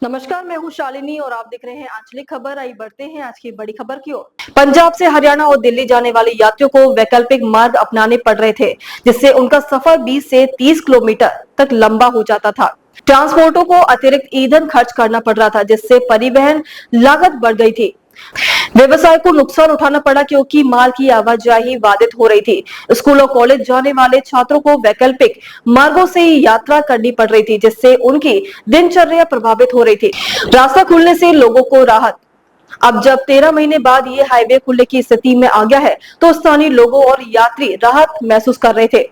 नमस्कार, मैं हूँ शालिनी और आप देख रहे हैं आंचलिक खबर। आइए बढ़ते हैं आज की बड़ी खबर की ओर। पंजाब से हरियाणा और दिल्ली जाने वाले यात्रियों को वैकल्पिक मार्ग अपनाने पड़ रहे थे, जिससे उनका सफर 20 से 30 किलोमीटर तक लंबा हो जाता था। ट्रांसपोर्टरों को अतिरिक्त ईंधन खर्च करना पड़ रहा था, जिससे परिवहन लागत बढ़ गई थी। व्यवसाय को नुकसान उठाना पड़ा क्योंकि माल की आवाजाही बाधित हो रही थी। स्कूल और कॉलेज जाने वाले छात्रों को वैकल्पिक मार्गों से यात्रा करनी पड़ रही थी, जिससे उनकी दिनचर्या प्रभावित हो रही थी। रास्ता खुलने से लोगों को राहत। अब जब 13 महीने बाद ये हाईवे खुलने की स्थिति में आ गया है, तो स्थानीय लोगों और यात्री राहत महसूस कर रहे थे।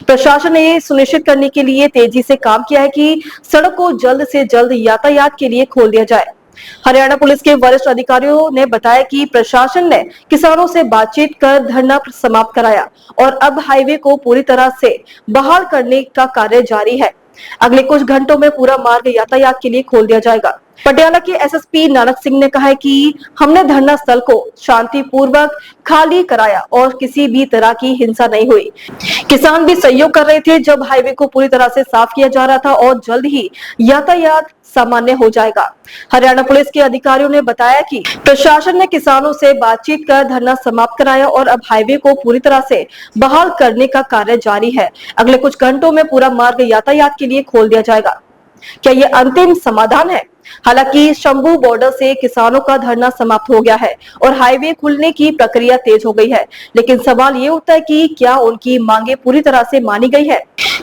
प्रशासन ने ये सुनिश्चित करने के लिए तेजी से काम किया है कि सड़क को जल्द से जल्द यातायात के लिए खोल दिया जाए। हरियाणा पुलिस के वरिष्ठ अधिकारियों ने बताया कि प्रशासन ने किसानों से बातचीत कर धरना समाप्त कराया और अब हाईवे को पूरी तरह से बहाल करने का कार्य जारी है। अगले कुछ घंटों में पूरा मार्ग यातायात के लिए खोल दिया जाएगा। पटियाला के एसएसपी नानक सिंह ने कहा है कि हमने धरना स्थल को शांतिपूर्वक खाली कराया और किसी भी तरह की हिंसा नहीं हुई। किसान भी सहयोग कर रहे थे जब हाईवे को पूरी तरह से साफ किया जा रहा था और जल्द ही यातायात सामान्य हो जाएगा। हरियाणा पुलिस के अधिकारियों ने बताया कि प्रशासन ने किसानों से बातचीत कर धरना समाप्त कराया और अब हाईवे को पूरी तरह से बहाल करने का कार्य जारी है। अगले कुछ घंटों में पूरा मार्ग यातायात के लिए खोल दिया जाएगा। क्या ये अंतिम समाधान है? हालांकि शंभू बॉर्डर से किसानों का धरना समाप्त हो गया है और हाईवे खुलने की प्रक्रिया तेज हो गई है, लेकिन सवाल ये उठता है कि क्या उनकी मांगे पूरी तरह से मानी गई है?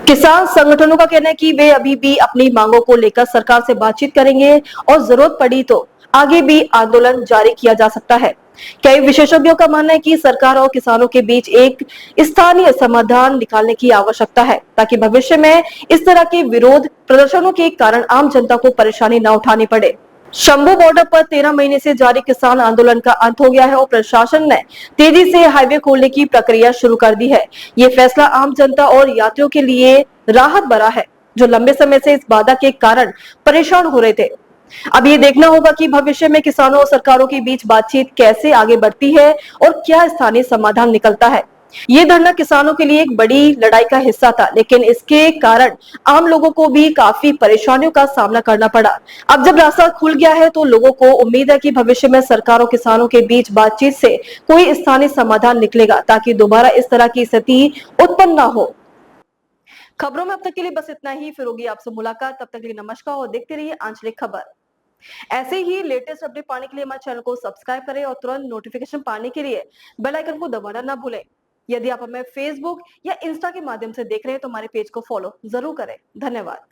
किसान संगठनों का कहना है कि वे अभी भी अपनी मांगों को लेकर सरकार से बातचीत करेंगे और जरूरत पड़ी तो आगे भी आंदोलन जारी किया जा सकता है। कई विशेषज्ञों का मानना है कि सरकार और किसानों के बीच एक स्थानीय समाधान निकालने की आवश्यकता है, ताकि भविष्य में इस तरह के विरोध प्रदर्शनों के कारण आम जनता को परेशानी न उठानी पड़े। शंभू बॉर्डर पर 13 महीने से जारी किसान आंदोलन का अंत हो गया है और प्रशासन ने तेजी से हाईवे खोलने की प्रक्रिया शुरू कर दी है। ये फैसला आम जनता और यात्रियों के लिए राहत भरा है, जो लंबे समय से इस बाधा के कारण परेशान हो रहे थे। अब ये देखना होगा कि भविष्य में किसानों और सरकारों के बीच बातचीत कैसे आगे बढ़ती है और क्या स्थानीय समाधान निकलता है। ये धरना किसानों के लिए एक बड़ी लड़ाई का हिस्सा था, लेकिन इसके कारण आम लोगों को भी काफी परेशानियों का सामना करना पड़ा। अब जब रास्ता खुल गया है, तो लोगों को उम्मीद है कि भविष्य में सरकार और किसानों के बीच बातचीत से कोई स्थानीय समाधान निकलेगा, ताकि दोबारा इस तरह की स्थिति उत्पन्न न हो। खबरों में अब तक के लिए बस इतना ही। फिर होगी आपसे मुलाकात, तब तक के लिए नमस्कार और देखते रहिए आंचलिक खबर। ऐसे ही लेटेस्ट अपडेट पाने के लिए हमारे चैनल को सब्सक्राइब करें और तुरंत नोटिफिकेशन पाने के लिए बेल आइकन को दबाना ना भूलें। यदि आप हमें फेसबुक या इंस्टा के माध्यम से देख रहे हैं तो हमारे पेज को फॉलो जरूर करें। धन्यवाद।